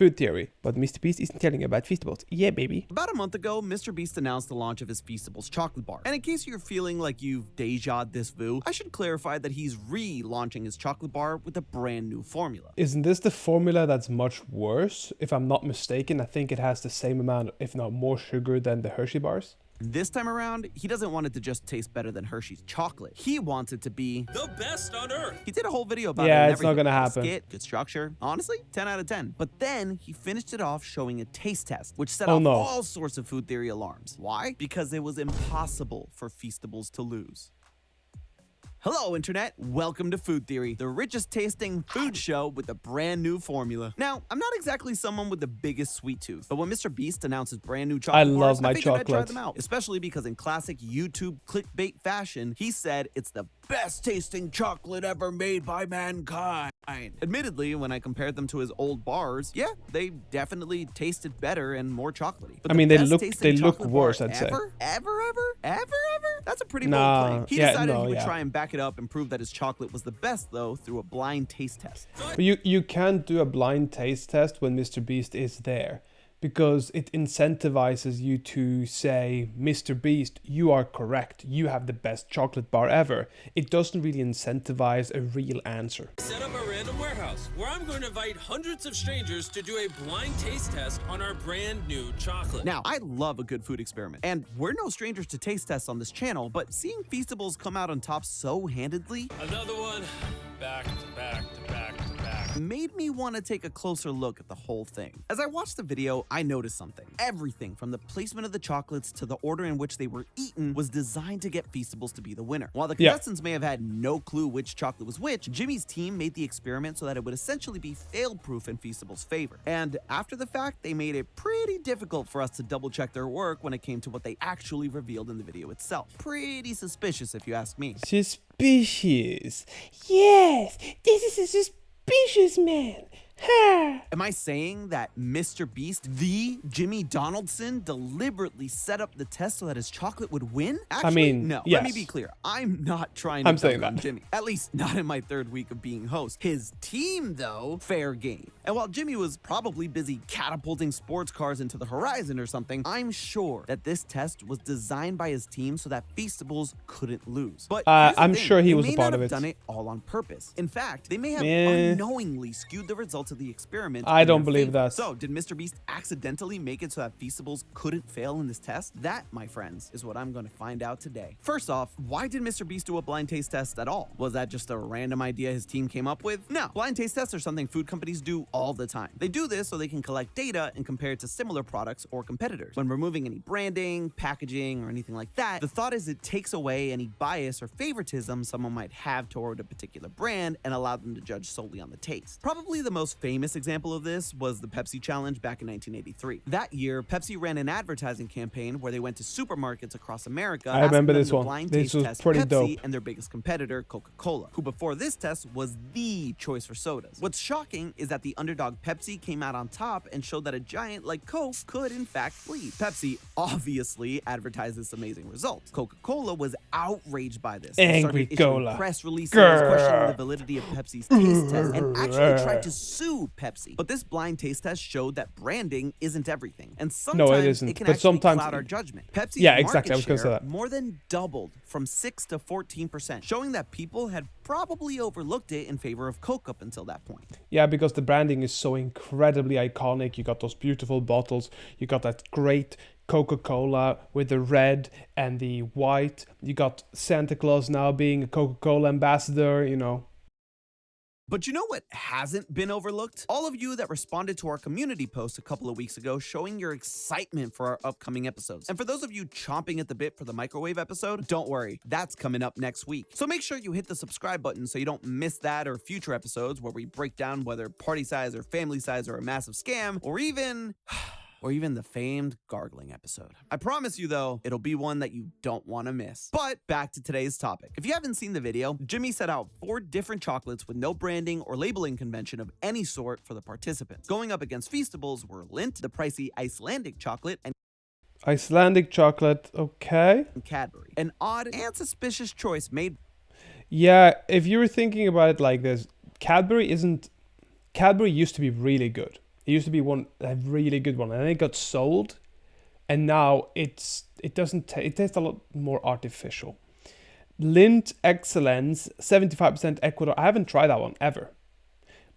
Food theory, but MrBeast isn't telling about Feastables. Yeah, baby. About a month ago, MrBeast announced the launch of his Feastables chocolate bar. And in case you're feeling like you've dejaed this vu, I should clarify that he's relaunching his chocolate bar with a brand new formula. Isn't this the formula that's much worse? If I'm not mistaken, I think it has the same amount, if not more sugar than the Hershey bars. This time around, he doesn't want it to just taste better than Hershey's chocolate. He wants it to be the best on earth. He did a whole video about it. Yeah, and it's not gonna everything. happen. Skit, good structure. Honestly, 10 out of 10. But then he finished it off showing a taste test, which set Oh, off no. all sorts of food theory alarms. Why? Because it was impossible for Feastables to lose. Hello, Internet. Welcome to Food Theory, the richest tasting food show with a brand new formula. Now, I'm not exactly someone with the biggest sweet tooth, but when MrBeast announces brand new chocolate love bars, my I figured I'd try chocolate. them out, especially because in classic YouTube clickbait fashion, he said it's the best tasting chocolate ever made by mankind. Admittedly, when I compared them to his old bars, yeah, they definitely tasted better and more chocolatey. But I mean, the they look best-tasting chocolate worse, bar I'd say. Ever? That's a pretty Nah, bold claim. He yeah, decided no, he would yeah. try and back it up and prove that his chocolate was the best, though, through a blind taste test. But you can't do a blind taste test when MrBeast is there, because it incentivizes you to say, MrBeast, you are correct. You have the best chocolate bar ever. It doesn't really incentivize a real answer. Set up a random warehouse where I'm going to invite hundreds of strangers to do a blind taste test on our brand new chocolate. Now, I love a good food experiment, and we're no strangers to taste tests on this channel, but seeing Feastables come out on top so handedly Another one, back to back to back to back. made me want to take a closer look at the whole thing. As I watched the video, I noticed something. Everything from the placement of the chocolates to the order in which they were eaten was designed to get Feastables to be the winner. While the Yeah. contestants may have had no clue which chocolate was which, Jimmy's team made the experiment so that it would essentially be fail-proof in Feastables' favor. And after the fact, they made it pretty difficult for us to double-check their work when it came to what they actually revealed in the video itself. Pretty suspicious, if you ask me. Suspicious. Yes, this is a suspicious man. Ha! Am I saying that MrBeast, the Jimmy Donaldson, deliberately set up the test so that his chocolate would win? Actually, mean, no. yes. Let me be clear. I'm not trying to I'm dunk saying on that. Jimmy. At least not in my third week of being host. His team, though, fair game. And while Jimmy was probably busy catapulting sports cars into the horizon or something, I'm sure that this test was designed by his team so that Feastables couldn't lose. But here's the I'm thing, sure he they was a may part not of have it. done it all on purpose. In fact, they may have Eh. unknowingly skewed the results of the experiment. I in don't their believe favor. that. So, did MrBeast accidentally make it so that Feastables couldn't fail in this test? That, my friends, is what I'm going to find out today. First off, why did MrBeast do a blind taste test at all? Was that just a random idea his team came up with? No, blind taste tests are something food companies do all the time. They do this so they can collect data and compare it to similar products or competitors. When removing any branding, packaging, or anything like that, the thought is it takes away any bias or favoritism someone might have toward a particular brand and allow them to judge solely on the taste. Probably the most famous example of this was the Pepsi Challenge back in 1983. That year, Pepsi ran an advertising campaign where they went to supermarkets across America. I remember asking them this to one. blind This taste was test pretty Pepsi dope. and their biggest competitor, Coca-Cola, who before this test was the choice for sodas. What's shocking is that the underdog Pepsi came out on top and showed that a giant like Coke could in fact bleed. Pepsi obviously advertised this amazing result. Coca-Cola was outraged by this. They Angry started issuing Cola. press releases Grr. questioning the validity of Pepsi's taste test and actually tried to sue Pepsi. But this blind taste test showed that branding isn't everything. And sometimes isn't, it can but actually sometimes cloud our judgment. Pepsi's Yeah, exactly, I was market gonna say share that. more than doubled from 6 to 14%, showing that people had probably overlooked it in favor of Coke up until that point. Yeah, because the branding is so incredibly iconic. You got those beautiful bottles. You got that great Coca-Cola with the red and the white. You got Santa Claus now being a Coca-Cola ambassador, you know. But you know what hasn't been overlooked? All of you that responded to our community post a couple of weeks ago showing your excitement for our upcoming episodes. And for those of you chomping at the bit for the microwave episode, don't worry, that's coming up next week. So make sure you hit the subscribe button so you don't miss that or future episodes where we break down whether party size or family size are a massive scam or even the famed gargling episode. I promise you though, it'll be one that you don't want to miss. But back to today's topic. If you haven't seen the video, Jimmy set out 4 different chocolates with no branding or labeling convention of any sort for the participants. Going up against Feastables were Lindt, the pricey Icelandic chocolate, and Icelandic chocolate, okay. Cadbury. An odd and suspicious choice made. Yeah, if you were thinking about it like this, Cadbury used to be really good. It used to be a really good one, and then it got sold, and now it tastes a lot more artificial. Lindt Excellence 75% Ecuador. I haven't tried that one ever,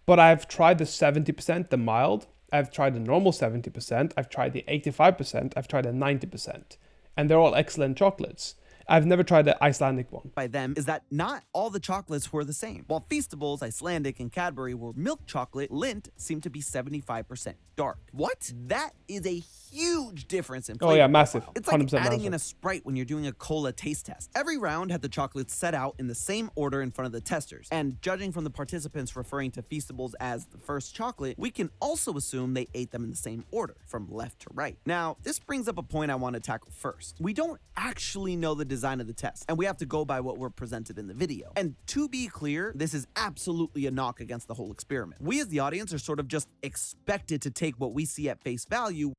but I've tried the 70%, the mild. I've tried the normal 70%. I've tried the 85%. I've tried the 90%, and they're all excellent chocolates. I've never tried the Icelandic one. By them is that not all the chocolates were the same. While Feastables, Icelandic, and Cadbury were milk chocolate, Lindt seemed to be 75% dark. What? That is a huge difference in flavor. Oh yeah, massive. It's like 100% adding massive. in a Sprite when you're doing a cola taste test. Every round had the chocolates set out in the same order in front of the testers. And judging from the participants referring to Feastables as the first chocolate, we can also assume they ate them in the same order, from left to right. Now, this brings up a point I want to tackle first. We don't actually know the design of the test, and we have to go by what we're presented in the video. And to be clear, this is absolutely a knock against the whole experiment. We as the audience are sort of just expected to take what we see at face value.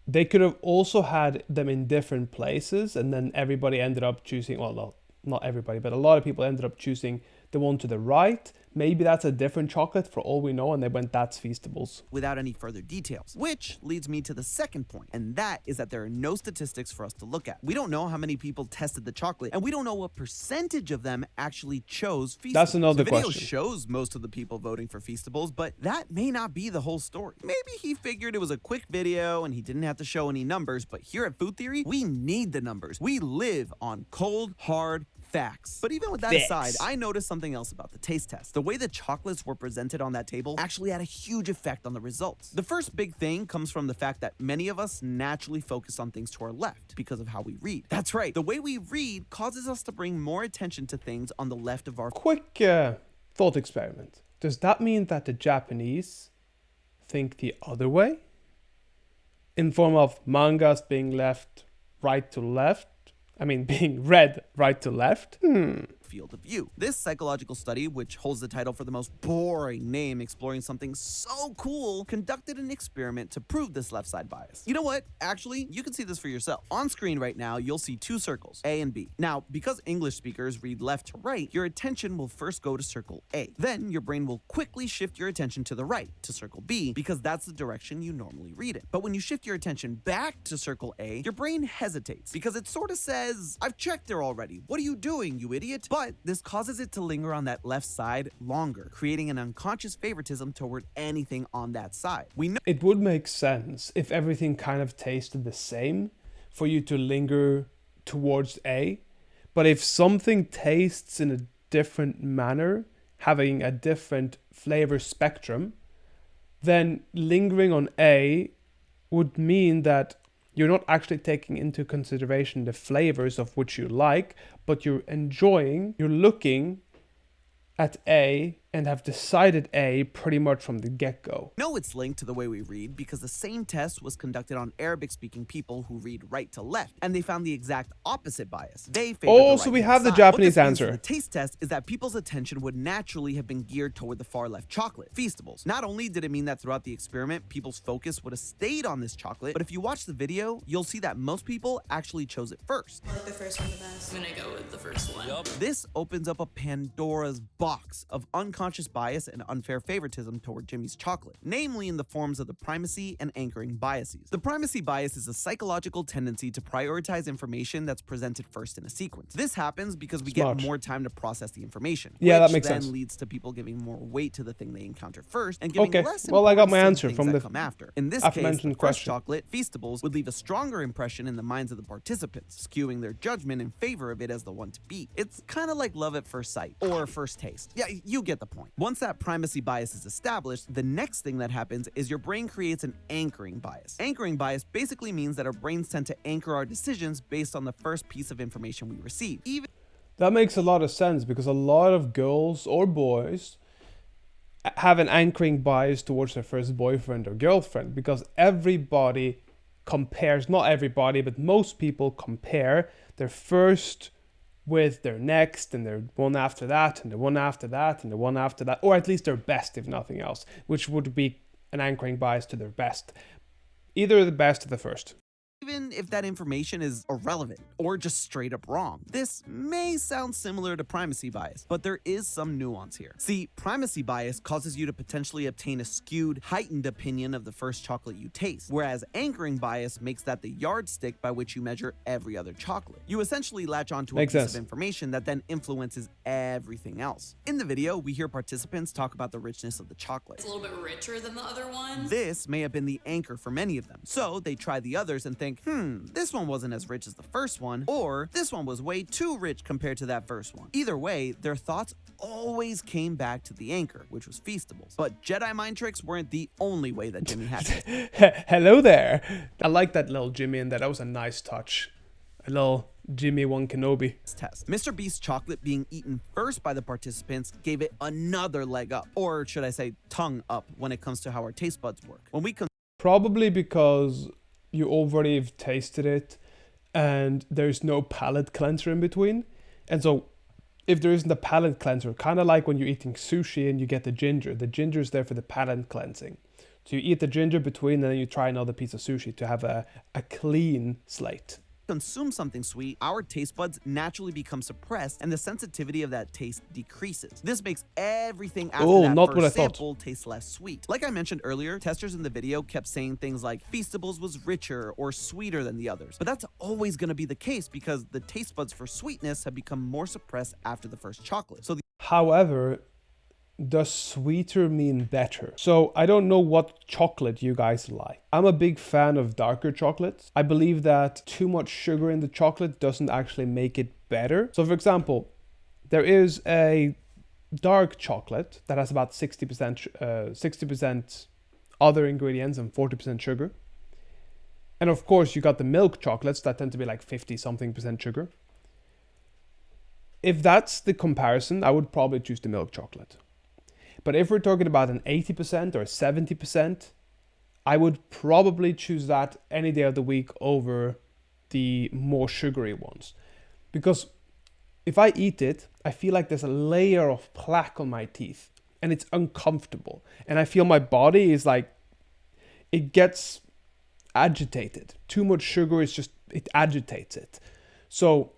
They could have also had them in different places, and then everybody ended up choosing, well, no, not everybody, but a lot of people ended up choosing the one to the right. Maybe that's a different chocolate for all we know, and they went, that's Feastables. Without any further details, which leads me to the second point, and that is that there are no statistics for us to look at. We don't know how many people tested the chocolate, and we don't know what percentage of them actually chose Feastables. That's another the video question. shows most of the people voting for Feastables, but that may not be the whole story. Maybe he figured it was a quick video and he didn't have to show any numbers, but here at Food Theory, we need the numbers. We live on cold, hard facts. But even with that aside, I noticed something else about the taste test. The way the chocolates were presented on that table actually had a huge effect on the results. The first big thing comes from the fact that many of us naturally focus on things to our left because of how we read. That's right. The way we read causes us to bring more attention to things on the left of our Quick thought experiment. Does that mean that the Japanese think the other way? In form of mangas being left, right to left? I mean, being read right to left? field of view. This psychological study, which holds the title for the most boring name exploring something so cool, conducted an experiment to prove this left side bias. You know what? Actually, you can see this for yourself. On screen right now, you'll see two circles, A and B. Now, because English speakers read left to right, your attention will first go to circle A. Then your brain will quickly shift your attention to the right, to circle B, because that's the direction you normally read in. But when you shift your attention back to circle A, your brain hesitates because it sort of says, I've checked there already. What are you doing, you idiot? But this causes it to linger on that left side longer, creating an unconscious favoritism toward anything on that side. We know It would make sense if everything kind of tasted the same for you to linger towards A. But if something tastes in a different manner, having a different flavor spectrum, then lingering on A would mean that you're not actually taking into consideration the flavors of which you like, but you're looking at A and have decided A pretty much from the get-go. it's linked to the way we read because the same test was conducted on Arabic-speaking people who read right to left, and they found the exact opposite bias. They favored Oh, the so we right-hand have the side. Japanese What this means answer. for the taste test is that people's attention would naturally have been geared toward the far left chocolate, Feastables. Not only did it mean that throughout the experiment, people's focus would have stayed on this chocolate, but if you watch the video, you'll see that most people actually chose it first. I like the first one the best. I'm gonna go with the first one. This opens up a Pandora's box of unconscious bias and unfair favoritism toward Jimmy's chocolate, namely in the forms of the primacy and anchoring biases. The primacy bias is a psychological tendency to prioritize information that's presented first in a sequence. This happens because we Smart. get more time to process the information. Yeah, that which makes then sense. leads to people giving more weight to the thing they encounter first and giving Okay, less well, I got importance my to answer things from that the come after. In this case, the aforementioned first question. chocolate, Feastables, would leave a stronger impression in the minds of the participants, skewing their judgment in favor of it as the one to beat. It's kind of like love at first sight or first taste. Yeah, you get the point. Once that primacy bias is established, the next thing that happens is your brain creates an anchoring bias. Anchoring bias basically means that our brains tend to anchor our decisions based on the first piece of information we receive. Even That makes a lot of sense because a lot of girls or boys have an anchoring bias towards their first boyfriend or girlfriend because everybody compares, not everybody, but most people compare their first with their next and their one after that and the one after that and the one after that, or at least their best if nothing else, which would be an anchoring bias to their best. Either the best or the first. even if that information is irrelevant or just straight up wrong. This may sound similar to primacy bias, but there is some nuance here. See, primacy bias causes you to potentially obtain a skewed, heightened opinion of the first chocolate you taste, whereas anchoring bias makes that the yardstick by which you measure every other chocolate. You essentially latch onto a piece of information that then influences everything else. In the video, we hear participants talk about the richness of the chocolate. It's a little bit richer than the other ones. This may have been the anchor for many of them. So they try the others and think, this one wasn't as rich as the first one, or this one was way too rich compared to that first one. Either way, their thoughts always came back to the anchor, which was Feastables. But Jedi mind tricks weren't the only way that Jimmy had it. Hello there. I like that little Jimmy in there. That was a nice touch. A little Jimmy One Kenobi. Test. Mr. Beast's chocolate being eaten first by the participants gave it another leg up, or should I say tongue up, when it comes to how our taste buds work. When we Probably because you already have tasted it and there's no palate cleanser in between. And so if there isn't a palate cleanser, kind of like when you're eating sushi and you get the ginger is there for the palate cleansing. So you eat the ginger between and then you try another piece of sushi to have a clean slate. Consume something sweet, our taste buds naturally become suppressed and the sensitivity of that taste decreases. This makes everything after that first sample taste less sweet. Like I mentioned earlier, testers in the video kept saying things like Feastables was richer or sweeter than the others. But that's always going to be the case because the taste buds for sweetness have become more suppressed after the first chocolate. However, does sweeter mean better? So I don't know what chocolate you guys like. I'm a big fan of darker chocolates. I believe that too much sugar in the chocolate doesn't actually make it better. So for example, there is a dark chocolate that has about 60% other ingredients and 40% sugar. And of course you got the milk chocolates that tend to be like 50-something% sugar. If that's the comparison, I would probably choose the milk chocolate. But if we're talking about an 80% or 70%, I would probably choose that any day of the week over the more sugary ones. Because if I eat it, I feel like there's a layer of plaque on my teeth and it's uncomfortable. And I feel my body is like, it gets agitated. Too much sugar is just, it agitates it. So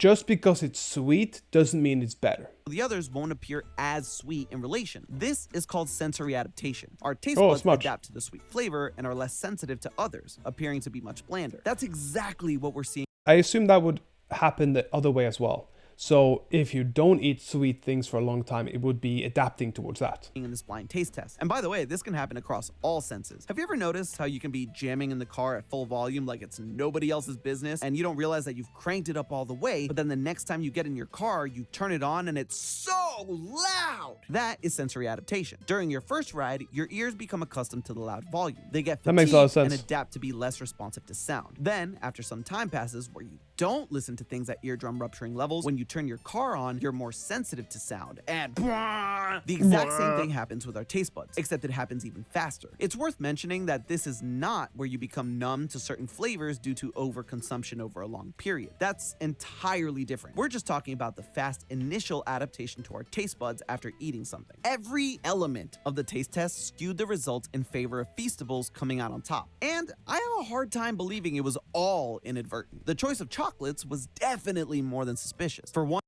just because it's sweet doesn't mean it's better. The others won't appear as sweet in relation. This is called sensory adaptation. Our taste buds adapt to the sweet flavor and are less sensitive to others, appearing to be much blander. That's exactly what we're seeing. I assume that would happen the other way as well. So if you don't eat sweet things for a long time, it would be adapting towards that. In this blind taste test. And by the way, this can happen across all senses. Have you ever noticed how you can be jamming in the car at full volume like it's nobody else's business and you don't realize that you've cranked it up all the way, but then the next time you get in your car, you turn it on and it's so loud? That is sensory adaptation. During your first ride, your ears become accustomed to the loud volume. They get fatigued that makes a lot of sense. And adapt to be less responsive to sound. Then, after some time passes where you don't listen to things at eardrum rupturing levels, when you turn your car on, you're more sensitive to sound. And the exact same thing happens with our taste buds, except it happens even faster. It's worth mentioning that this is not where you become numb to certain flavors due to overconsumption over a long period. That's entirely different. We're just talking about the fast initial adaptation to our taste buds after eating something. Every element of the taste test skewed the results in favor of Feastables coming out on top. And I have a hard time believing it was all inadvertent. The choice of chocolates was definitely more than suspicious. For one,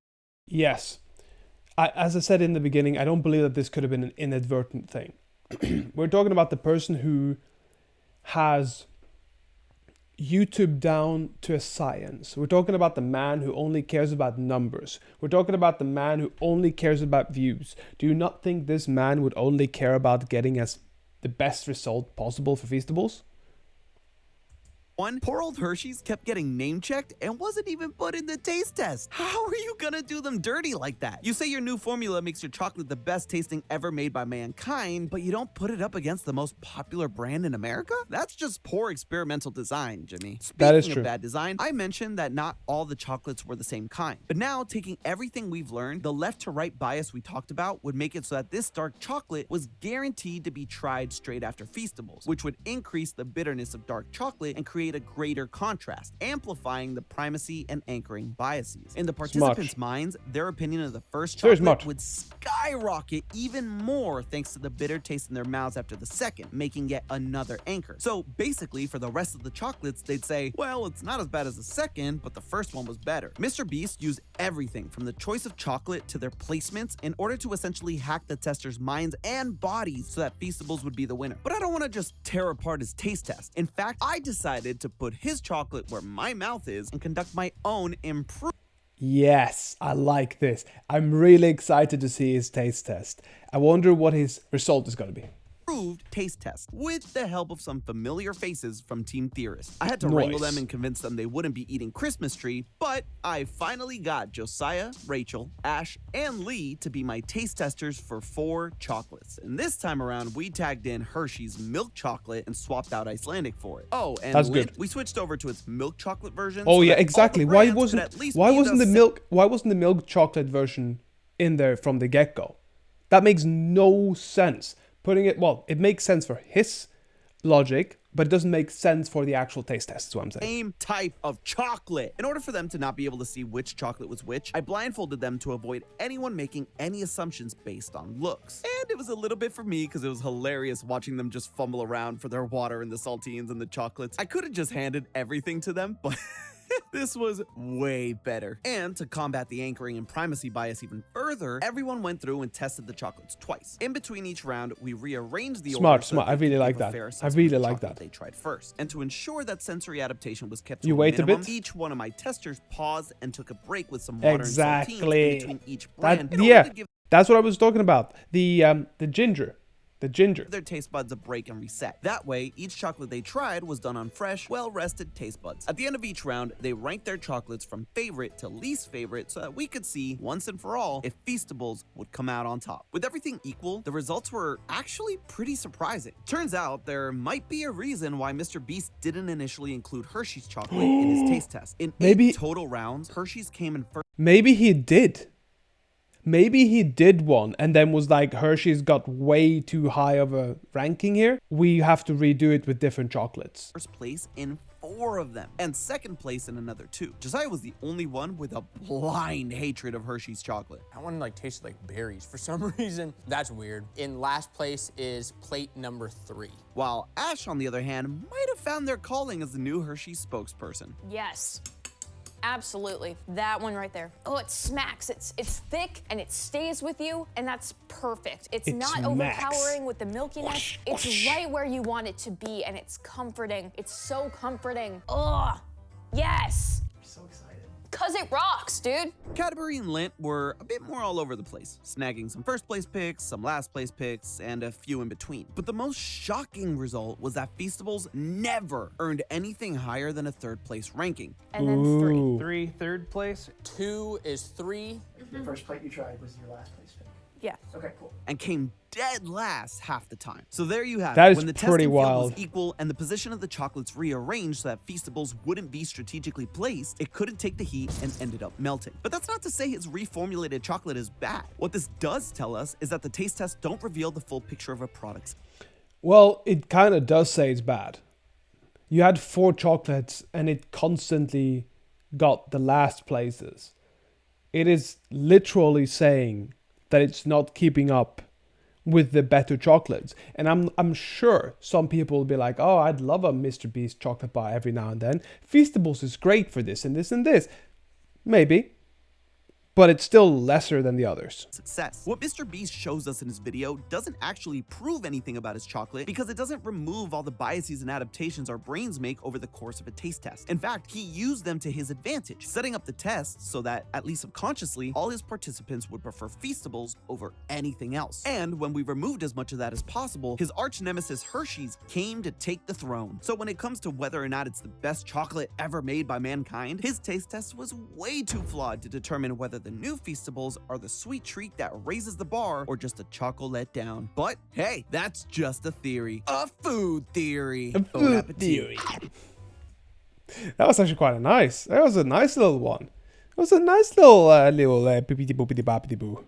yes. As I said in the beginning, I don't believe that this could have been an inadvertent thing. We're talking about the person who has YouTube down to a science. We're talking about the man who only cares about numbers. We're talking about the man who only cares about views. Do you not think this man would only care about getting us the best result possible for Feastables? One, poor old Hershey's kept getting name-checked and wasn't even put in the taste test. How are you gonna do them dirty like that? You say your new formula makes your chocolate the best tasting ever made by mankind, but you don't put it up against the most popular brand in America? That's just poor experimental design, Jimmy. That is Speaking true. of bad design, I mentioned that not all the chocolates were the same kind. But now, taking everything we've learned, the left-to-right bias we talked about would make it so that this dark chocolate was guaranteed to be tried straight after Feastables, which would increase the bitterness of dark chocolate and create create a greater contrast, amplifying the primacy and anchoring biases. In the participants' minds, their opinion of the first Very chocolate smart. would skyrocket even more thanks to the bitter taste in their mouths after the second, making yet another anchor. So basically, for the rest of the chocolates, they'd say, well, it's not as bad as the second, but the first one was better. Mr. Beast used everything from the choice of chocolate to their placements in order to essentially hack the testers' minds and bodies so that Feastables would be the winner. But I don't want to just tear apart his taste test. In fact, I decided to put his chocolate where my mouth is and conduct my own improved Yes, I like this. I'm really excited to see his taste test. I wonder what his result is going to be. taste test with the help of some familiar faces from Team Theorist. I had to wrangle Nice. them and convince them they wouldn't be eating Christmas tree, but I finally got Josiah, Rachel, Ash, and Lee to be my taste testers for 4 chocolates. And this time around, we tagged in Hershey's milk chocolate and swapped out Icelandic for it. Oh, and That's Lindt, good. we switched over to its milk chocolate version. Oh so yeah, that all the exactly. brands could at least be Why wasn't the milk chocolate version in there from the get-go? That makes no sense. It makes sense for his logic, but it doesn't make sense for the actual taste test, is what I'm saying. same type of chocolate. In order for them to not be able to see which chocolate was which, I blindfolded them to avoid anyone making any assumptions based on looks. And it was a little bit for me because it was hilarious watching them just fumble around for their water and the saltines and the chocolates. I could have just handed everything to them, but this was way better. And to combat the anchoring and primacy bias even further, everyone went through and tested the chocolates twice. In between each round, we rearranged the Smart, order so smart. that I they really could like give a that. fair I assessment really of the like chocolate that. they tried first. And to ensure that sensory adaptation was kept to You a wait a minimum, bit? each one of my testers paused and took a break with some water and Exactly. saltines in between each brand in order Yeah, to give that's what I was talking about. The ginger. The ginger. their taste buds a break and reset. That way, each chocolate they tried was done on fresh, well-rested taste buds. At the end of each round, they ranked their chocolates from favorite to least favorite so that we could see, once and for all, if Feastables would come out on top. With everything equal, the results were actually pretty surprising. Turns out, there might be a reason why Mr. Beast didn't initially include Hershey's chocolate in his taste test. In Maybe- 8 total rounds, Hershey's came in first. Maybe he did. Maybe he did one and then was like, Hershey's got way too high of a ranking here. We have to redo it with different chocolates. First place in 4 of them, and second place in another 2. Josiah was the only one with a blind hatred of Hershey's chocolate. That one like tasted like berries for some reason. That's weird. In last place is plate number 3. While Ash, on the other hand, might have found their calling as the new Hershey spokesperson. Yes. Absolutely. That one right there. Oh, it smacks. It's thick and it stays with you, and that's perfect. It's It not smacks. overpowering with the milkiness. Whoosh, It's whoosh. right where you want it to be, and it's comforting. It's so comforting. Ugh. Yes. So excited. Cause it rocks, dude. Cadbury and Lindt were a bit more all over the place, snagging some first place picks, some last place picks, and a few in between. But the most shocking result was that Feastables never earned anything higher than a 3rd place ranking. And then 3. Ooh. 3, third place. 2 is 3. The first plate you tried was your last place pick. Yeah. Okay, cool. And came dead last half the time. So there you have That it. is When the pretty testing field wild. was equal and the position of the chocolates rearranged so that Feastables wouldn't be strategically placed, it couldn't take the heat and ended up melting. But that's not to say his reformulated chocolate is bad. What this does tell us is that the taste tests don't reveal the full picture of a product's. Well, it kind of does say it's bad. You had 4 chocolates and it constantly got the last places. It is literally saying that it's not keeping up with the better chocolates. And I'm sure some people will be like, oh, I'd love a Mr. Beast chocolate bar every now and then. Feastables is great for this and this and this. Maybe. But it's still lesser than the others. Success. What Mr. Beast shows us in his video doesn't actually prove anything about his chocolate because it doesn't remove all the biases and adaptations our brains make over the course of a taste test. In fact, he used them to his advantage, setting up the test so that, at least subconsciously, all his participants would prefer Feastables over anything else. And when we removed as much of that as possible, his arch nemesis Hershey's came to take the throne. So when it comes to whether or not it's the best chocolate ever made by mankind, his taste test was way too flawed to determine whether the new Feastables are the sweet treat that raises the bar or just a chocolate letdown. But hey, that's just a theory. A food theory. A Bon food appetit. theory. That was actually quite nice. That was a nice little one. It was a nice little boopity boopity boppity boo.